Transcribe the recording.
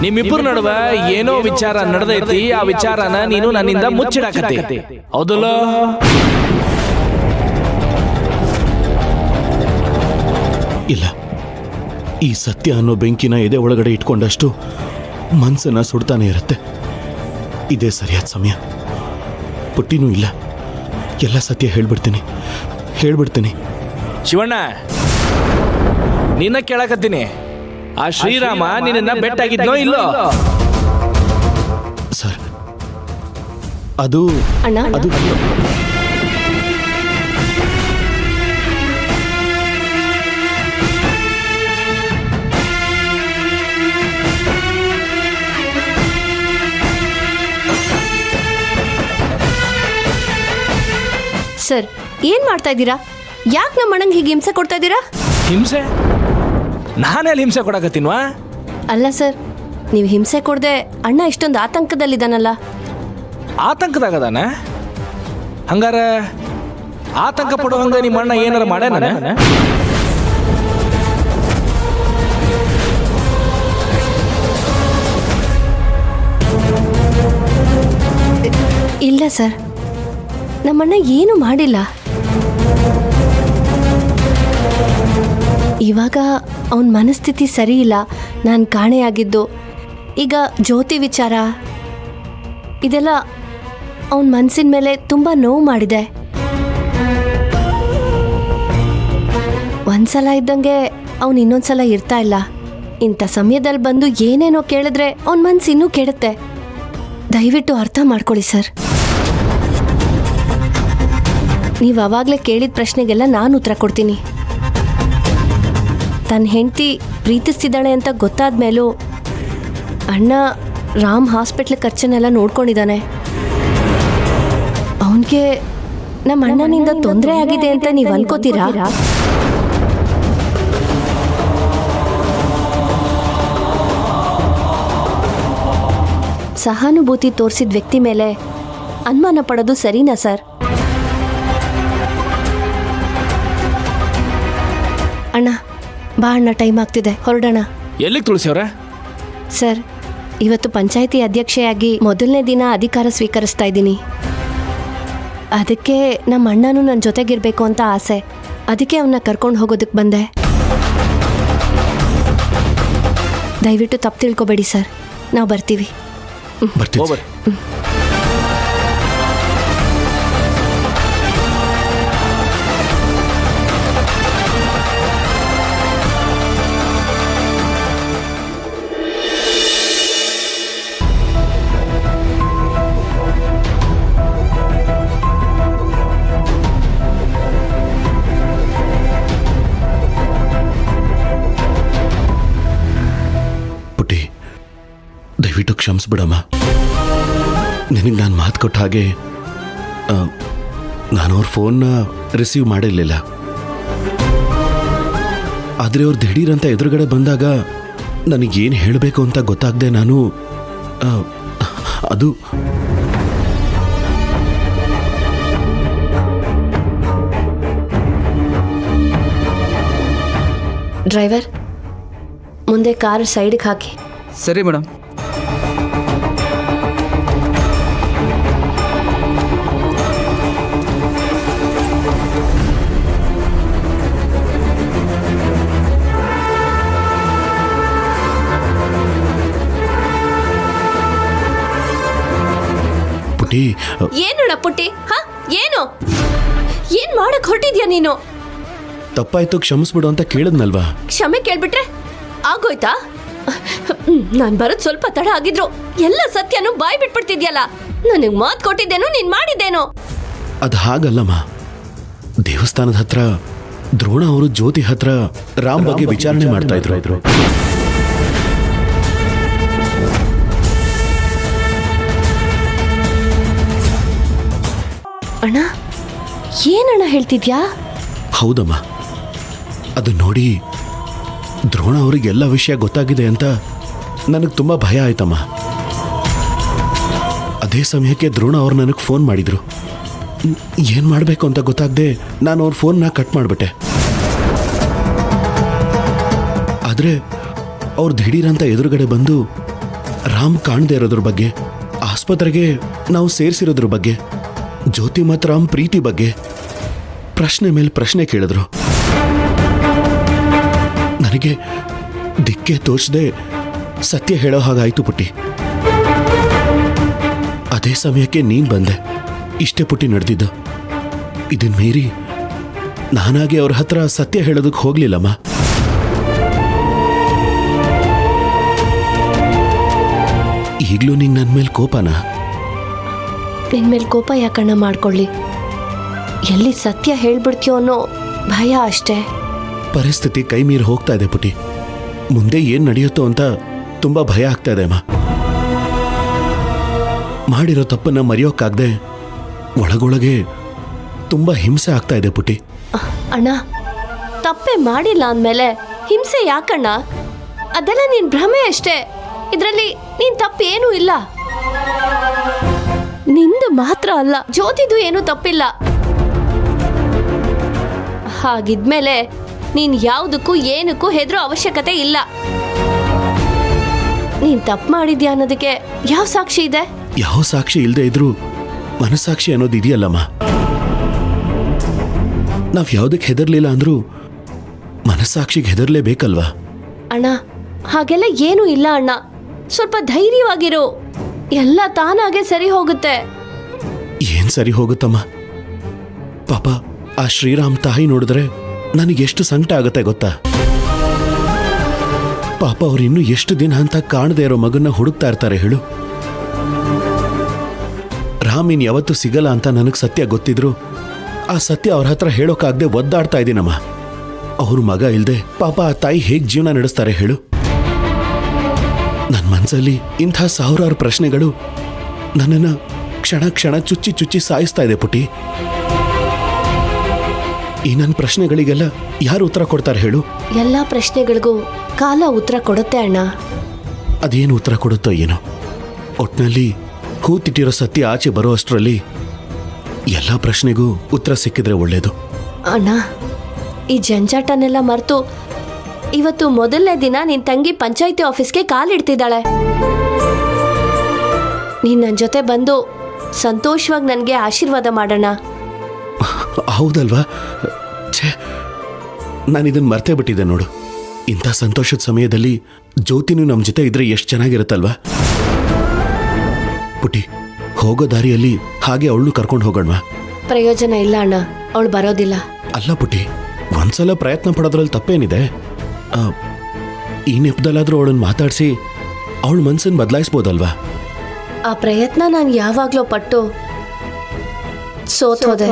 ನಿಮ್ಮಿಬ್ಬರ ನಡುವೆ ಏನೋ ವಿಚಾರ ನಡೆದೈತಿ. ಆ ವಿಚಾರನ ನೀನು ನನ್ನಿಂದ ಮುಚ್ಚಿಡಾಕತ್ತಿ, ಹೌದಲ್ಲ? ಇಲ್ಲ, ಈ ಸತ್ಯ ಅನ್ನೋ ಬೆಂಕಿನ ಎದೆ ಒಳಗಡೆ ಇಟ್ಕೊಂಡಷ್ಟು ಮನ್ಸನ್ನ ಸುಡ್ತಾನೆ ಇರುತ್ತೆ. ಇದೇ ಸರಿಯಾದ ಸಮಯ. ಪುಟ್ಟಿನೂ ಇಲ್ಲ, ಎಲ್ಲ ಸತ್ಯ ಹೇಳ್ಬಿಡ್ತೀನಿ. ಶಿವಣ್ಣ, ನಿನ್ನ ಕೇಳಕತ್ತೀನಿ, ಆ ಶ್ರೀರಾಮ ನಿನ್ನ ಬೆಟ್ಟಾಗಿದ್ನೋ ಇಲ್ಲೋ? ಸರ್, ಅದು ಸರ್, ಏನ್ ಮಾಡ್ತಾ ಇದ್ದೀರಾ? ಯಾಕೆ ನಮ್ಮ ಅಣ್ಣಂಗೆ ಹೀಗೆ ಹಿಂಸೆ ಕೊಡ್ತಾ ಇದ್ದೀರಾ? ಹಿಂಸೆ? ನಾನೆಲ್ಲಿ ಹಿಂಸೆ ಕೊಡಕತ್ತೀನ್ವಾ? ಅಲ್ಲ ಸರ್, ನೀವು ಹಿಂಸೆ ಕೊಡದೆ ಅಣ್ಣ ಇಷ್ಟೊಂದು ಆತಂಕದಲ್ಲಿದ್ದಾನಲ್ಲ. ಆತಂಕದಾಗದಾನ? ಹಂಗಾರ ಆತಂಕ ಪಡೋ ಹಂಗ ನಿಮ್ಮ ಅಣ್ಣ ಏನಾರ ಮಾಡ್ಯಾನ? ಇಲ್ಲ ಸರ್, ನಮ್ಮಣ್ಣ ಏನು ಮಾಡಿಲ್ಲ. ಇವಾಗ ಅವನ ಮನಸ್ಥಿತಿ ಸರಿ ಇಲ್ಲ. ನಾನು ಕಾಣೆಯಾಗಿದ್ದು, ಈಗ ಜ್ಯೋತಿ ವಿಚಾರ, ಇದೆಲ್ಲ ಅವನ ಮನಸ್ಸಿನ ಮೇಲೆ ತುಂಬ ನೋವು ಮಾಡಿದೆ. ಒಂದ್ಸಲ ಇದ್ದಂಗೆ ಅವನು ಇನ್ನೊಂದ್ಸಲ ಇರ್ತಾ ಇಲ್ಲ. ಇಂಥ ಸಮಯದಲ್ಲಿ ಬಂದು ಏನೇನೋ ಕೇಳಿದ್ರೆ ಅವನ ಮನಸ್ಸು ಇನ್ನೂ ಕೆಡುತ್ತೆ. ದಯವಿಟ್ಟು ಅರ್ಥ ಮಾಡ್ಕೊಳ್ಳಿ ಸರ್. ನೀವು ಅವಾಗಲೇ ಕೇಳಿದ ಪ್ರಶ್ನೆಗೆಲ್ಲ ನಾನು ಉತ್ತರ ಕೊಡ್ತೀನಿ. ತನ್ನ ಹೆಂಡತಿ ಪ್ರೀತಿಸ್ತಿದ್ದಾಳೆ ಅಂತ ಗೊತ್ತಾದ ಮೇಲೂ ಅಣ್ಣ ರಾಮ್ ಹಾಸ್ಪಿಟ್ಲ್ ಖರ್ಚನ್ನೆಲ್ಲ ನೋಡ್ಕೊಂಡಿದ್ದಾನೆ. ಅವನಿಗೆ ನಮ್ಮ ಅಣ್ಣನಿಂದ ತೊಂದರೆ ಆಗಿದೆ ಅಂತ ನೀವು ಅನ್ಕೋತೀರಾ? ಸಹಾನುಭೂತಿ ತೋರಿಸಿದ ವ್ಯಕ್ತಿ ಮೇಲೆ ಅನುಮಾನ ಪಡೋದು ಸರಿನಾ ಸರ್? ಅಣ್ಣ ಬಾ ಅಣ್ಣ, ಟೈಮ್ ಆಗ್ತಿದೆ, ಹೊರಡೋಣ. ಎಲ್ಲಿಗೆ ತುಳಸಿಯವ್ರ? ಸರ್, ಇವತ್ತು ಪಂಚಾಯಿತಿ ಅಧ್ಯಕ್ಷೆಯಾಗಿ ಮೊದಲನೇ ದಿನ ಅಧಿಕಾರ ಸ್ವೀಕರಿಸ್ತಾ ಇದ್ದೀನಿ. ಅದಕ್ಕೆ ನಮ್ಮ ಅಣ್ಣನೂ ನನ್ನ ಜೊತೆಗಿರ್ಬೇಕು ಅಂತ ಆಸೆ. ಅದಕ್ಕೆ ಅವನ್ನ ಕರ್ಕೊಂಡು ಹೋಗೋದಕ್ಕೆ ಬಂದೆ. ದಯವಿಟ್ಟು ತಪ್ಪು ತಿಳ್ಕೊಬೇಡಿ ಸರ್, ನಾವು ಬರ್ತೀವಿ. ದಯವಿಟ್ಟು ಕ್ಷಮಿಸ್ಬಿಡಮ್ಮ. ನಿನಗೆ ನಾನು ಮಾತು ಕೊಟ್ಟ ಹಾಗೆ ನಾನು ಅವ್ರ ಫೋನ್ನ ರಿಸೀವ್ ಮಾಡಿರಲಿಲ್ಲ. ಆದರೆ ಅವ್ರು ದಿಢೀರಂತ ಎದುರುಗಡೆ ಬಂದಾಗ ನನಗೇನು ಹೇಳಬೇಕು ಅಂತ ಗೊತ್ತಾಗದೆ ನಾನು ಅದು ಡ್ರೈವರ್, ಮುಂದೆ ಕಾರ್ ಸೈಡ್ಗೆ ಹಾಕಿ. ಸರಿ ಮೇಡಮ್. ಏನಣ್ಣ ಪುಟ್ಟಿ? ಏನು ಮಾಡಕ್ ಹೊರಟಿದ್ಯಾ ನೀನು? ತಪ್ಪಾಯ್ತು, ಕ್ಷಮಿಸ್ಬಿಡು ಅಂತ ಕೇಳಿದ್ನಲ್ವಾ? ಕ್ಷಮೆ ಕೇಳ್ಬಿಟ್ರೆ ಆಗೋಯ್ತಾ? ನಾನ್ ಬರೋದ್ ಸ್ವಲ್ಪ ತಡ ಆಗಿದ್ರು ಎಲ್ಲ ಸತ್ಯನೂ ಬಾಯ್ ಬಿಟ್ಬಿಡ್ತಿದ್ಯಲ್ಲ. ನನಗ್ ಮಾತ್ ಕೊಟ್ಟಿದ್ದೇನು, ನೀನ್ ಮಾಡಿದ್ದೇನೋ? ಅದು ಹಾಗಲ್ಲಮ್ಮ. ದೇವಸ್ಥಾನದ ಹತ್ರ ದ್ರೋಣ ಅವರು ಜ್ಯೋತಿ ಹತ್ರ ರಾಮ್ ಬಗ್ಗೆ ವಿಚಾರಣೆ ಮಾಡ್ತಾ ಇದ್ರು. ಅಣ್ಣ, ಏನಣ್ಣ ಹೇಳ್ತಿದ್ಯಾ? ಹೌದಮ್ಮ, ಅದು ನೋಡಿ ದ್ರೋಣ ಅವ್ರಿಗೆ ಎಲ್ಲ ವಿಷಯ ಗೊತ್ತಾಗಿದೆ ಅಂತ ನನಗೆ ತುಂಬ ಭಯ ಆಯ್ತಮ್ಮ. ಅದೇ ಸಮಯಕ್ಕೆ ದ್ರೋಣ ಅವ್ರು ನನಗೆ ಫೋನ್ ಮಾಡಿದ್ರು. ಏನು ಮಾಡಬೇಕು ಅಂತ ಗೊತ್ತಾಗದೆ ನಾನು ಅವ್ರ ಫೋನ್ನ ಕಟ್ ಮಾಡಿಬಿಟ್ಟೆ. ಆದರೆ ಅವ್ರು ದಿಢೀರಂತ ಎದುರುಗಡೆ ಬಂದು ರಾಮ್ ಕಾಣದೇ ಇರೋದ್ರ ಬಗ್ಗೆ, ಆಸ್ಪತ್ರೆಗೆ ನಾವು ಸೇರಿಸಿರೋದ್ರ ಬಗ್ಗೆ, ಜ್ಯೋತಿ ಮತ್ತು ರಾಮ್ ಪ್ರೀತಿ ಬಗ್ಗೆ ಪ್ರಶ್ನೆ ಮೇಲೆ ಪ್ರಶ್ನೆ ಕೇಳಿದ್ರು. ನನಗೆ ದಿಕ್ಕೆ ತೋಚದೆ ಸತ್ಯ ಹೇಳೋ ಹಾಗಾಯ್ತು ಪುಟ್ಟಿ. ಅದೇ ಸಮಯಕ್ಕೆ ನೀನ್ ಬಂದೆ. ಇಷ್ಟೇ ಪುಟ್ಟಿ ನಡೆದಿದ್ದು. ಇದನ್ ಮೀರಿ ನಾನಾಗಿ ಅವ್ರ ಹತ್ರ ಸತ್ಯ ಹೇಳೋದಕ್ಕೆ ಹೋಗ್ಲಿಲ್ಲಮ್ಮ. ಈಗ್ಲೂ ನಿಂಗೆ ನನ್ನ ಮೇಲೆ ಕೋಪನಾ? ನಿನ್ ಮೇಲೆ ಕೋಪ ಯಾಕಣ್ಣ ಮಾಡ್ಕೊಳ್ಳಿ, ಎಲ್ಲಿ ಸತ್ಯ ಹೇಳ್ಬಿಡ್ತೀಯೋ ಅನ್ನೋ ಭಯ ಅಷ್ಟೇ. ಪರಿಸ್ಥಿತಿ ಕೈ ಮೀರಿ ಹೋಗ್ತಾ ಇದೆ ಪುಟಿ. ಮುಂದೆ ಏನ್ ನಡೆಯುತ್ತೋ ಅಂತ ತುಂಬಾ ಭಯ ಆಗ್ತಾ ಇದೆ ಅಮ್ಮ. ಮಾಡಿರೋ ತಪ್ಪನ್ನ ಮರೆಯೋಕ್ಕಾಗದೆ ಒಳಗೊಳಗೆ ತುಂಬಾ ಹಿಂಸೆ ಆಗ್ತಾ ಇದೆ ಪುಟಿ. ಅಣ್ಣ, ತಪ್ಪೇ ಮಾಡಿಲ್ಲ ಅಂದಮೇಲೆ ಹಿಂಸೆ ಯಾಕಣ್ಣ? ಅದೆಲ್ಲ ನಿನ್ ಭ್ರಮೆ ಅಷ್ಟೇ. ಇದರಲ್ಲಿ ನೀನ್ ತಪ್ಪೇನೂ ಇಲ್ಲ. ನಿಂದು ಮಾತ್ರ ಅಲ್ಲ, ಜ್ಯೋತಿದು ಏನೂ ತಪ್ಪಿಲ್ಲ. ಹಾಗಿದ್ಮೇಲೆ ನೀನ್ ಯಾವುದಕ್ಕೂ ಏನಕ್ಕೂ ಹೆದರೋ ಅವಶ್ಯಕತೆ ಇಲ್ಲ. ನೀನ್ ತಪ್ಪು ಮಾಡಿದ್ಯಾ ಅನ್ನೋದಕ್ಕೆ ಯಾವ ಸಾಕ್ಷಿ ಇದೆ? ಯಾವ ಸಾಕ್ಷಿ ಇಲ್ಲದೆ ಇದ್ರೂ ಮನಸ್ಸಾಕ್ಷಿ ಅನ್ನೋದು ಇದೆಯಲ್ಲಮ್ಮ. ನಾವ್ ಯಾವ್ದಕ್ಕೆ ಹೆದರ್ಲಿಲ್ಲ ಅಂದ್ರೂ ಮನಸ್ಸಾಕ್ಷಿಗೆ ಹೆದರ್ಲೇಬೇಕಲ್ವಾ? ಅಣ್ಣ, ಹಾಗೆಲ್ಲ ಏನೂ ಇಲ್ಲ ಅಣ್ಣ. ಸ್ವಲ್ಪ ಧೈರ್ಯವಾಗಿರು, ಎಲ್ಲ ತಾನಾಗೆ ಸರಿ ಹೋಗುತ್ತೆ. ಏನ್ ಸರಿ ಹೋಗುತ್ತಮ್ಮ? ಪಾಪ ಆ ಶ್ರೀರಾಮ್ ತಾಯಿ ನೋಡಿದ್ರೆ ನನಗೆಷ್ಟು ಸಂಕಟ ಆಗುತ್ತೆ ಗೊತ್ತಾ? ಪಾಪ ಅವ್ರು ಇನ್ನೂ ಎಷ್ಟು ದಿನ ಅಂತ ಕಾಣದೇ ಇರೋ ಮಗನ್ನ ಹುಡುಕ್ತಾ ಇರ್ತಾರೆ ಹೇಳು. ರಾಮ್ ಇನ್ ಯಾವತ್ತೂ ಸಿಗಲ್ಲ ಅಂತ ನನಗೆ ಸತ್ಯ ಗೊತ್ತಿದ್ರು ಆ ಸತ್ಯ ಅವ್ರ ಹತ್ರ ಹೇಳೋಕ್ಕಾಗದೆ ಒದ್ದಾಡ್ತಾ ಇದ್ದೀನಮ್ಮ. ಅವ್ರ ಮಗ ಇಲ್ದೆ ಪಾಪ ಆ ತಾಯಿ ಹೇಗ್ ಜೀವನ ನಡೆಸ್ತಾರೆ ಹೇಳು? ನನ್ನ ಮನಸ್ಸಲ್ಲಿ ಇಂಥ ಸಾವಿರಾರು ಪ್ರಶ್ನೆಗಳು ನನ್ನನ್ನ ಕ್ಷಣ ಕ್ಷಣ ಚುಚ್ಚಿ ಚುಚ್ಚಿ ಸಾಯಿಸ್ತಾ ಇದೆ ಪುಟಿ. ಈ ನನ್ನ ಪ್ರಶ್ನೆಗಳಿಗೆಲ್ಲ ಯಾರು ಉತ್ತರ ಕೊಡ್ತಾರೆ ಹೇಳು? ಎಲ್ಲ ಪ್ರಶ್ನೆಗಳಿಗೂ ಕಾಲ ಉತ್ತರ ಕೊಡುತ್ತೆ ಅಣ್ಣ. ಅದೇನು ಉತ್ತರ ಕೊಡುತ್ತೋ ಏನೋ. ಒಟ್ನಲ್ಲಿ ಹೂತಿಟ್ಟಿರೋ ಸತ್ಯ ಆಚೆ ಬರೋ ಅಷ್ಟರಲ್ಲಿ ಎಲ್ಲ ಪ್ರಶ್ನೆಗೂ ಉತ್ತರ ಸಿಕ್ಕಿದ್ರೆ ಒಳ್ಳೇದು. ಅಣ್ಣ, ಈ ಜಂಜಾಟನೆಲ್ಲ ಮರೆತು ಇವತ್ತು ಮೊದಲನೇ ದಿನ ನಿನ್ ತಂಗಿ ಪಂಚಾಯಿತಿ ಆಫೀಸ್ಗೆ ಕಾಲಿಡ್ತಿದ್ದಾಳೆ. ನೀನ್ ನನ್ನ ಜೊತೆ ಬಂದು ಸಂತೋಷವಾಗಿ ನನಗೆ ಆಶೀರ್ವಾದ ಮಾಡೋಣ. ಹೌದಲ್ವಾ? ಛೇ, ನಾನಿದನ್ನು ಮರ್ತೇ ಬಿಟ್ಟಿದ್ದೆ ನೋಡು. ಇಂಥ ಸಂತೋಷದ ಸಮಯದಲ್ಲಿ ಜ್ಯೋತಿನೂ ನಮ್ಮ ಜೊತೆ ಇದ್ರೆ ಎಷ್ಟು ಚೆನ್ನಾಗಿರುತ್ತಲ್ವಾ? ಪುಟಿ, ಹೋಗೋ ದಾರಿಯಲ್ಲಿ ಹಾಗೆ ಅವಳನ್ನು ಕರ್ಕೊಂಡು ಹೋಗೋಣವಾ? ಪ್ರಯೋಜನ ಇಲ್ಲ ಅಣ್ಣ, ಅವಳು ಬರೋದಿಲ್ಲ. ಅಲ್ಲ ಪುಟಿ, ಒಂದ್ಸಲ ಪ್ರಯತ್ನ ಪಡೋದ್ರಲ್ಲಿ ತಪ್ಪೇನಿದೆ? ಈ ನೆಪದಲ್ಲಾದ್ರೂ ಅವಳನ್ನು ಮಾತಾಡಿಸಿ ಅವಳ ಮನ್ಸನ್ನು ಬದಲಾಯಿಸ್ಬೋದಲ್ವಾ? ಆ ಪ್ರಯತ್ನ ನಾನು ಯಾವಾಗಲೂ ಪಟ್ಟು ಸೋತೋದೆ.